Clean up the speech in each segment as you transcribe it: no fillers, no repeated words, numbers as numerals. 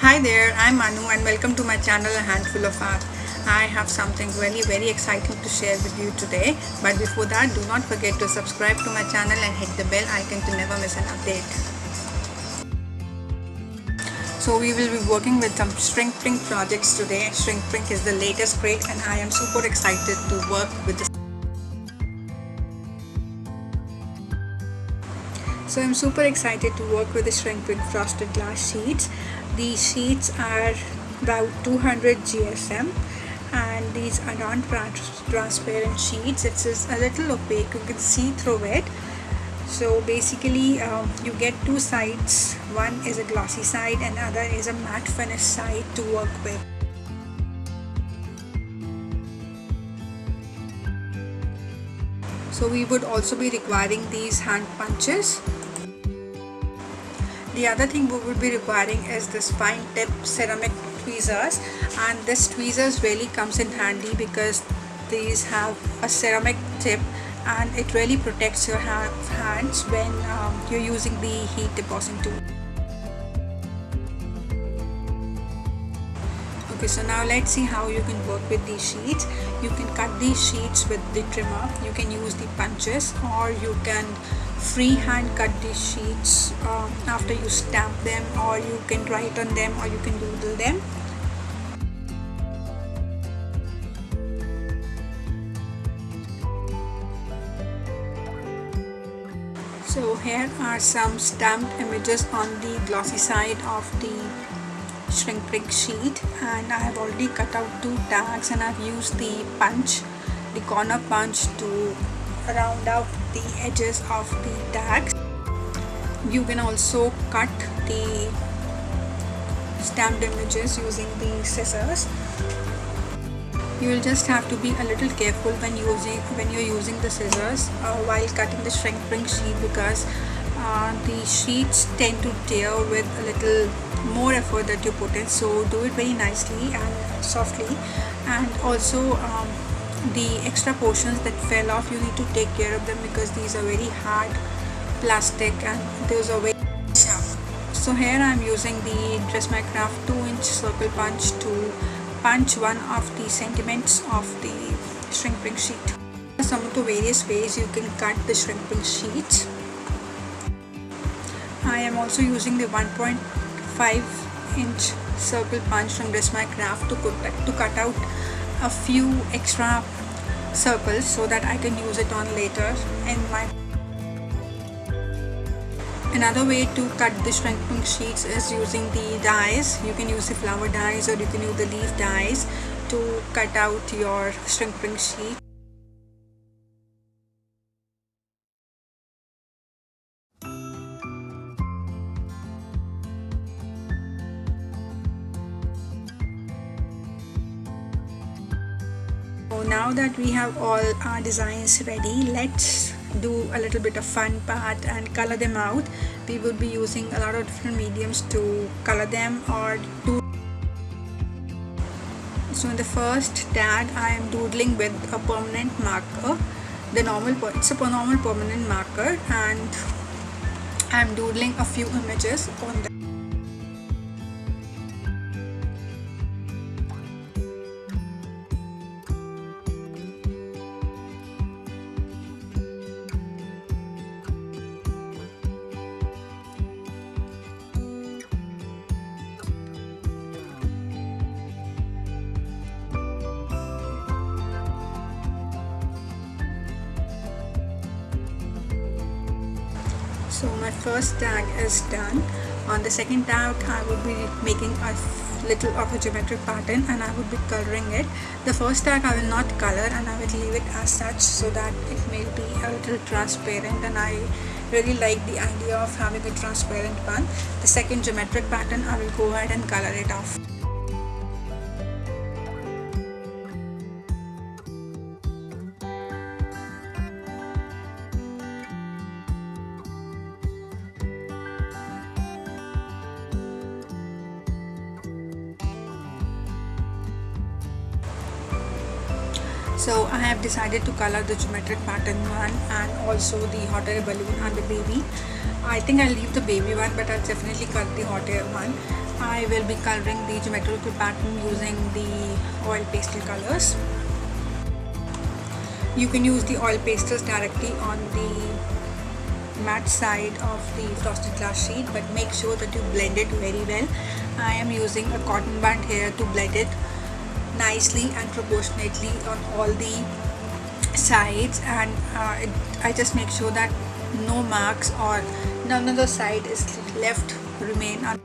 Hi there, I'm Manu and welcome to my channel A Handful of Art. I have something really very exciting to share with you today, but before that do not forget to subscribe to my channel and hit the bell icon to never miss an update. So we will be working with some Shrink Prink projects today. Shrink Prink is the latest craze and I am super excited to work with this. So I'm super excited to work with the Shrink Prink frosted glass sheets. These sheets are about 200 GSM and these are non-transparent sheets. It's just a little opaque, you can see through it. So basically you get two sides. One is a glossy side and other is a matte finish side to work with. So we would also be requiring these hand punches. The other thing we would be requiring is this fine tip ceramic tweezers, and this tweezers really comes in handy because these have a ceramic tip and it really protects your hands when you're using the heat depositing tool. Okay, so now let's see how you can work with these sheets. You can cut these sheets with the trimmer, you can use the punches, or you can freehand cut these sheets after you stamp them, or you can write on them, or you can doodle them. So here are some stamped images on the glossy side of the Shrink Prink sheet, and I have already cut out two tags and I've used the punch, the corner punch, to round out the edges of the tags. You can also cut the stamped images using the scissors. You will just have to be a little careful when you're using the scissors while cutting the Shrink Prink sheet, because the sheets tend to tear with a little more effort that you put in. So do it very nicely and softly, and also the extra portions that fell off, you need to take care of them because these are very hard plastic and those are very sharp. So here I am using the Dress My Craft 2-inch circle punch to punch one of the sentiments of the Shrink Prink sheet. Some of the various ways you can cut the Shrink Prink sheets. I am also using the 1.5-inch circle punch from Dress My Craft to cut out a few extra circles so that I can use it on later in my. Another way to cut the Shrink Prink sheets is using the dies. You can use the flower dies or you can use the leaf dies to cut out your Shrink Prink sheet. So now that we have all our designs ready, let's do a little bit of fun part and color them out. We would be using a lot of different mediums to color them or do. So in the first tag I am doodling with a permanent marker. It's a normal permanent marker, and I am doodling a few images on them. So my first tag is done. On the second tag I would be making a little of a geometric pattern and I would be coloring it. The first tag I will not color and I will leave it as such so that it may be a little transparent, and I really like the idea of having a transparent one. The second geometric pattern I will go ahead and color it off. So I have decided to color the geometric pattern one and also the hot air balloon and the baby. I think I'll leave the baby one, but I'll definitely cut the hot air one. I will be coloring the geometrical pattern using the oil pastel colors. You can use the oil pastels directly on the matte side of the frosted glass sheet, but make sure that you blend it very well. I am using a cotton band here to blend it nicely and proportionately on all the sides, and I just make sure that no marks or none of the side is left remain on.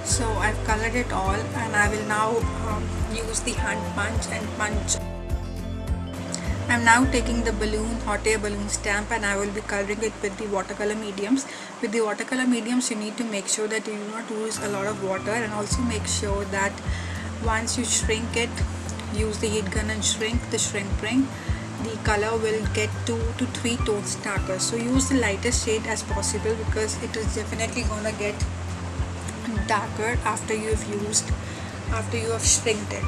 So I've colored it all, and I will now use the hand punch and punch. I'm now taking the hot air balloon stamp, and I will be coloring it with the watercolor mediums. With the watercolor mediums, you need to make sure that you do not use a lot of water, and also make sure that once you shrink it, use the heat gun and shrink the shrink prink, the color will get 2 to 3 tones darker. So use the lightest shade as possible, because it is definitely gonna get darker after you have shrinked it.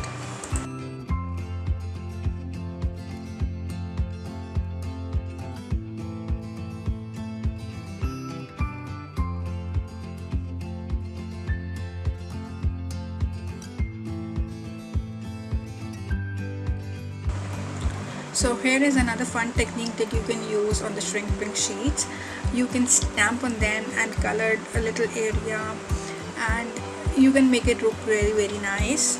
So here is another fun technique that you can use on the shrink prink sheets. You can stamp on them and color a little area, and you can make it look very nice.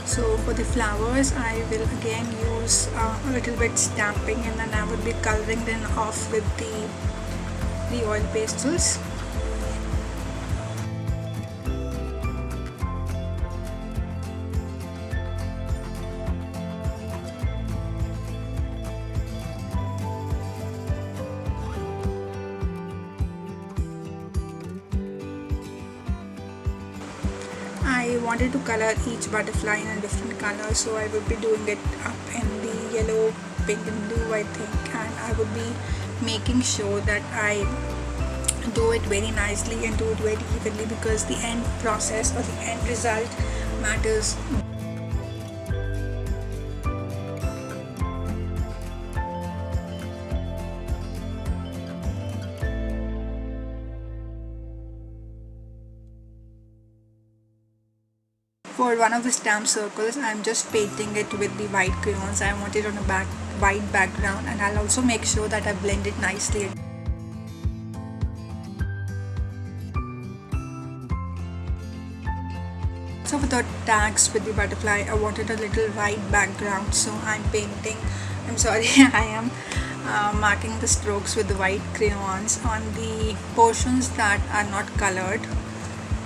So for the flowers, I will again use a little bit stamping, and then I would be coloring them off with the oil pastels. I wanted to color each butterfly in a different color, so I would be doing it up in the yellow, pink and blue, I think, and I would be making sure that I do it very nicely and do it very evenly, because the end process or the end result matters. For one of the stamp circles, I'm just painting it with the white crayons. I want it on a white background, and I'll also make sure that I blend it nicely. So for the tags with the butterfly, I wanted a little white background, so I am marking the strokes with the white crayons on the portions that are not colored.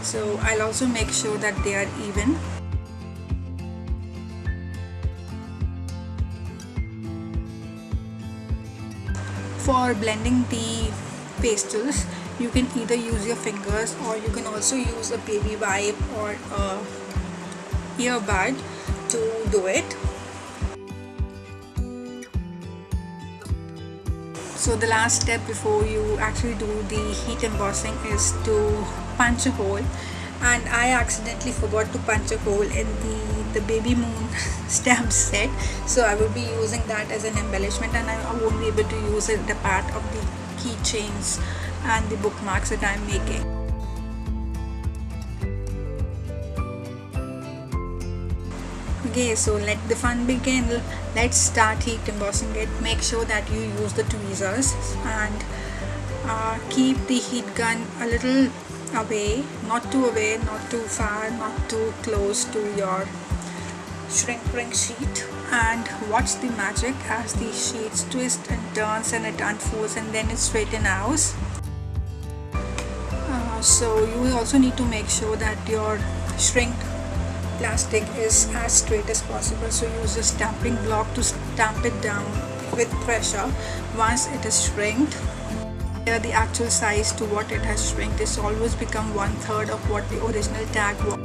So I'll also make sure that they are even. For blending the pastels, you can either use your fingers, or you can also use a baby wipe or a earbud to do it. So the last step before you actually do the heat embossing is to punch a hole, and I accidentally forgot to punch a hole in the baby moon stamp set, so I will be using that as an embellishment, and I won't be able to use it as a part of the keychains and the bookmarks that I'm making. Okay, so let the fun begin. Let's start heat embossing it. Make sure that you use the tweezers and keep the heat gun a little away, not too away, not too far, not too close to your shrink prink sheet, and watch the magic as the sheets twist and turns and it unfolds and then it straightens out. So you also need to make sure that your shrink plastic is as straight as possible, so use a stamping block to stamp it down with pressure. Once it is shrinked, the actual size to what it has shrinked is always become 1/3 of what the original tag was.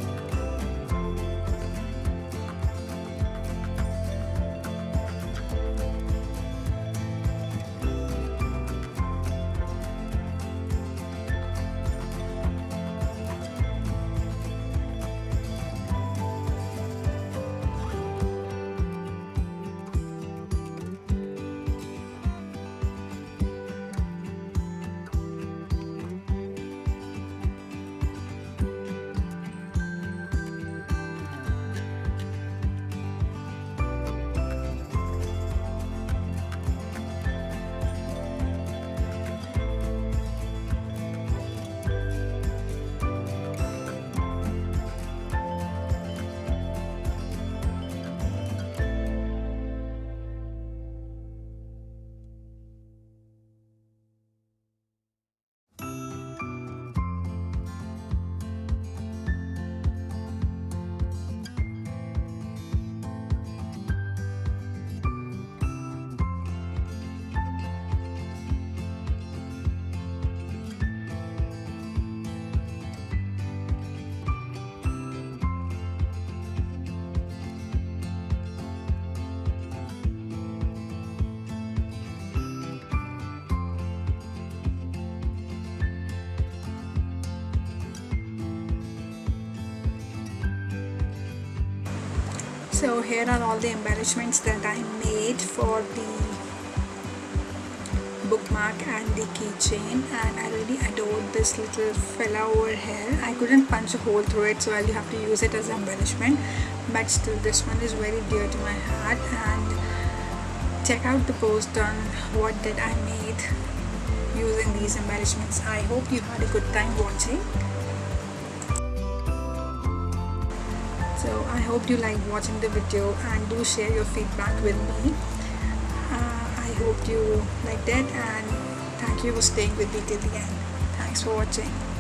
So here are all the embellishments that I made for the bookmark and the keychain, and I really adored this little fella over here. I couldn't punch a hole through it, so I'll have to use it as embellishment, but still this one is very dear to my heart. And check out the post on what did I made using these embellishments. I hope you had a good time watching. So I hope you liked watching the video, and do share your feedback with me. I hope you liked it, and thank you for staying with me till the end. Thanks for watching.